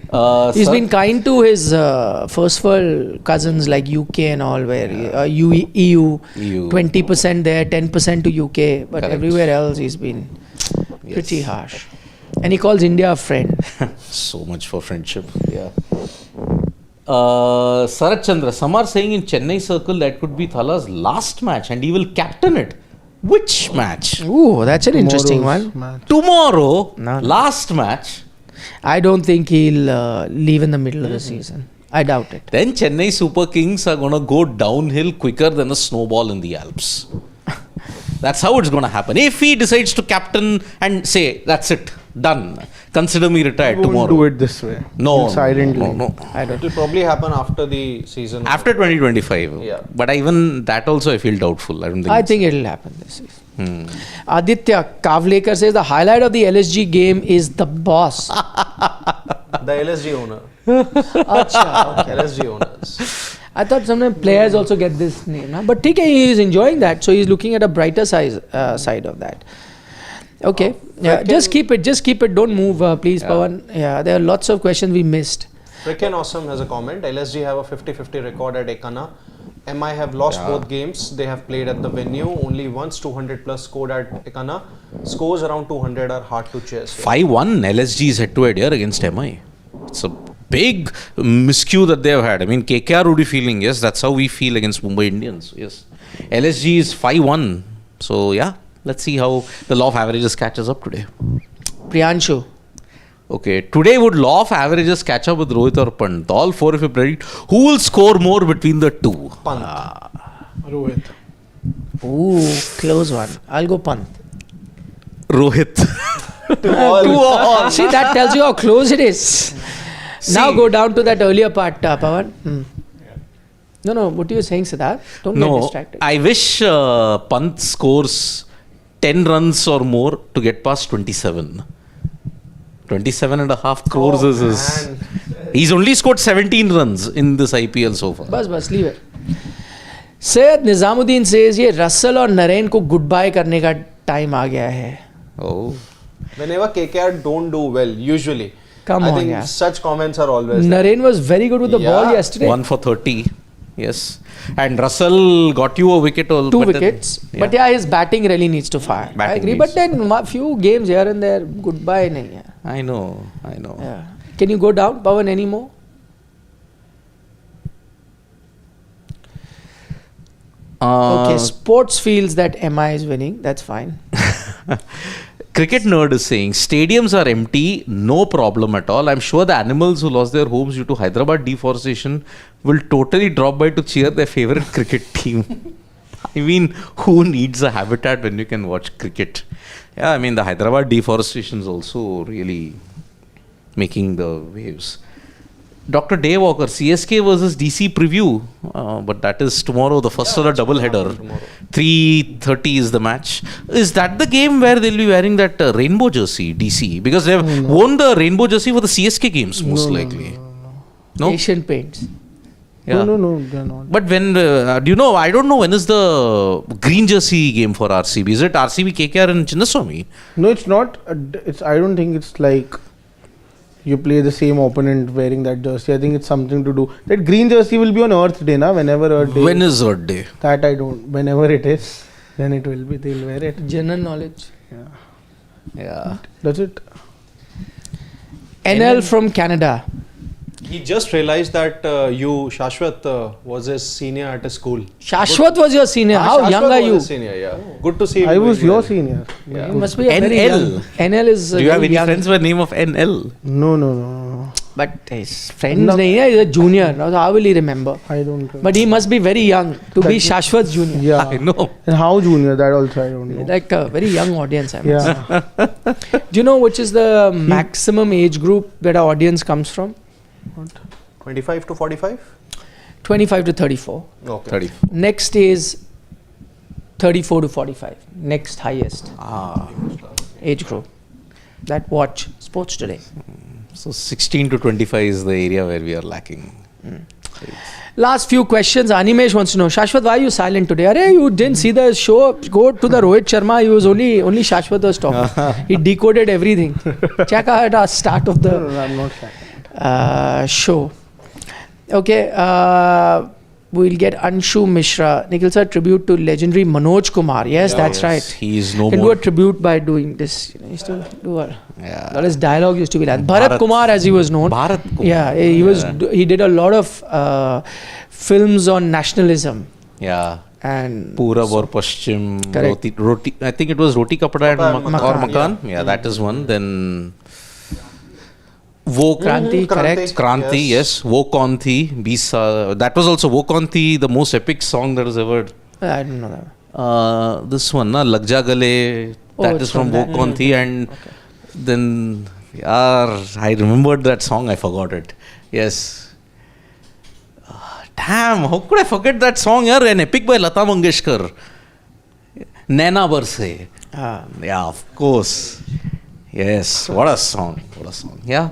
he's Sir? been kind to his first world cousins like UK and all, where EU, 20% there, 10% to UK, but Correct. everywhere else he's been pretty Yes. harsh. And he calls India a friend. So much for friendship. Yeah. Sarat Chandra, some are saying in Chennai circle that could be Thala's last match and he will captain it. Which match? Ooh, that's an interesting one. Match. Tomorrow, No. last match. I don't think he'll leave in the middle of the season. I doubt it. Then Chennai Super Kings are going to go downhill quicker than a snowball in the Alps. That's how it's going to happen. If he decides to captain and say, that's it, done, consider me retired Won't tomorrow. do it this way. No, Silently. no. I It don't. will probably happen after the season. After 2025. Yeah. But even that also I feel doubtful. I don't think I it's- think it'll happen this season. Aditya Kavlekar says the highlight of the LSG game is the boss. The LSG owner. Acha, okay. LSG owners. I thought sometimes players also get this name, huh? But TK, he is enjoying that, so he's looking at a brighter side of that. Okay, yeah, just keep it. Don't move, please, Pawan. Yeah, there are lots of questions we missed. Freaking Awesome has a comment. LSG have a 50-50 record at Ekana. MI have lost both games they have played at the venue. Only once 200 plus scored at Ekana. Scores around 200 are hard to chase. 5-1 LSG's head-to-head here against MI. It's a big miscue that they have had. I mean, KKR would be feeling, yes, that's how we feel against Mumbai Indians. Yes. LSG is 5-1. So, yeah, let's see how the law of averages catches up today. Priyanshu. Okay, today would law of averages catch up with Rohit or Pant? All four if you predict. Who will score more between the two? Pant. Rohit. Ooh, close one. I'll go Pant. Rohit. See, that tells you how close it is. Now See. go down to that earlier part, Pawan. No, what are you saying, Siddharth? Don't get No, distracted. I wish Pant scores 10 runs or more to get past 27. 27.5 crores is his. Man. He's only scored 17 runs in this IPL so far. बस leave it. Syed Nizamuddin says ये Russell और नरेन को good bye करने का time आ गया है. Oh. Whenever KKR don't do well, usually. Come I on, think yeah. such comments are always there. Naren was very good with the ball Yeah. yesterday. 1 for 30. Yes. And Russell got you a wicket. Two but then- wickets. But yeah, his batting really needs to fire. I Batting agree. needs But then few games here and there, goodbye nahi hai. I know. Yeah. Can you go down, Pawan, anymore? Okay, sports feels that MI is winning. That's fine. Cricket nerd is saying stadiums are empty, no problem at all. I'm sure the animals who lost their homes due to Hyderabad deforestation will totally drop by to cheer their favorite cricket team. I mean, who needs a habitat when you can watch cricket? Yeah, I mean, the Hyderabad deforestation is also really making the waves. Dr. Dave Walker, CSK versus DC preview, but that is tomorrow, the first of the double header. 3:30 is the match. Is that the game where they'll be wearing that rainbow jersey, DC? Because they've worn the rainbow jersey for the CSK games, most likely. No? Asian Paints. Yeah. No, they're not. But when, do you know, I don't know when is the green jersey game for RCB. Is it RCB, KKR and Chinnaswamy? No, it's not. I don't think it's like you play the same opponent wearing that jersey. I think it's something to do. That green jersey will be on Earth Day, na? Whenever Earth Day. When is Earth Day? That I don't. Whenever it is, then it will be. They'll wear it. General knowledge. Yeah. That's it. NL from Canada. He just realized that Shashwat was his senior at a school. Shashwat was your senior. How Shashwat young are was you? his senior, yeah. Good to see him. I was doing your well. senior. Yeah. You must be a very NL. young. NL is. Do you have very any young. friends by the name of NL? No. But his friends, No. nahi hai, he's a junior. Now, how will he remember? I don't. Remember. But he must be very young to be Shashwat's junior. Yeah. I know. And how junior? That also I don't know. Like a very young audience, I must say. Yeah. Do you know which is the maximum age group that our audience comes from? 25 to 45? 25 to 34. Okay. 30. Next is 34 to 45. Next highest age group that watch sports today. So 16 to 25 is the area where we are lacking. Last few questions. Animesh wants to know, Shashwat, why are you silent today? Arey, you didn't see the show? Go to the Rohit Sharma. He was only Shashwat was talking. He decoded everything. Check out our start of the I'm not silent. show. Okay. We'll get Anshu Mishra. Nikhil sir, tribute to legendary Manoj Kumar. Yes, that's right. He is no Can more. do a tribute by doing this. He used to do a. Yeah. That his dialogue used to be like Bharat Bharat. Kumar, as he was known. Bharat Kumar. Yeah, he did a lot of films on nationalism Yeah. and Purab or Paschim. Correct. Roti. I think it was Roti Kapda and Makan, or Makan, Makan. Yeah, that is one. Then Wo Kranti, correct. Kranti, yes. Wo Kaun Thi, Bisa. That was also Wo Kaun Thi, the most epic song that was ever. I don't know that. This one, na Lag Ja Gale. Oh, That it's is from from Wo that. Kaun Thi, and then I remembered that song. I forgot it. Yes. Damn, how could I forget that song? Yaar, an epic by Lata Mangeshkar. Naina Barse. Yeah, of course. Yes, what a song. What a song. Yeah.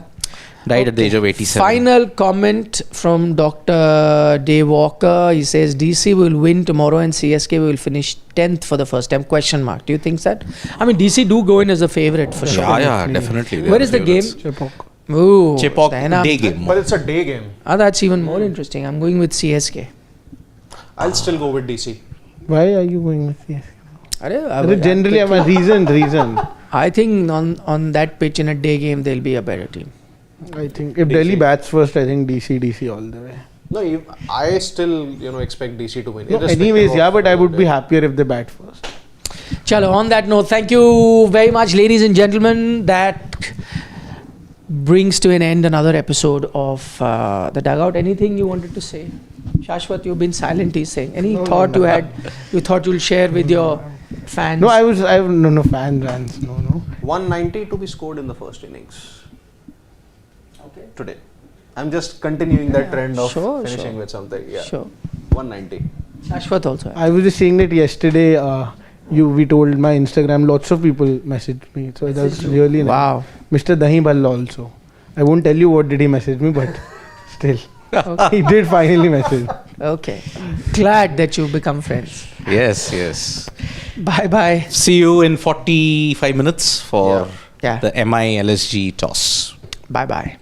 Died at the age of 87. Final comment from Dr. Dave Walker. He says DC will win tomorrow and CSK will finish 10th for the first time. Question mark. Do you think that? I mean, DC do go in as a favorite for sure. Yeah, definitely. Where is the game? Chepok. Ooh, Chepok then day game. But it's a day game. That's even more interesting. I'm going with CSK. I'll still go with DC. Why are you going with CSK? Arey, Generally, I'm a reason. I think on that pitch in a day game, they'll be a better team. I think if DC. Delhi bats first, I think DC all the way. No, I still expect DC to win. No, irrespective anyways, of yeah, but I would be the- happier if they bat first. Chalo, on that note, thank you very much, ladies and gentlemen. That brings to an end another episode of The Dugout. Anything you wanted to say? Shashwat, you've been silent, he's saying. Any thought you had, you thought you'll share with your fans? No, no fans, no. 190 to be scored in the first innings Okay. today. I'm just continuing that trend of Sure, finishing sure. with something. Yeah. Sure. 190. Shashwat also. I was just saying that yesterday, we told my Instagram, lots of people messaged me. So that's really nice. Wow. Mr. Dahi Bhalla also. I won't tell you what did he message me, but still. He did finally message. Okay. Glad that you've become friends. Yes. Bye-bye. See you in 45 minutes for Yeah. the MI LSG toss. Bye-bye.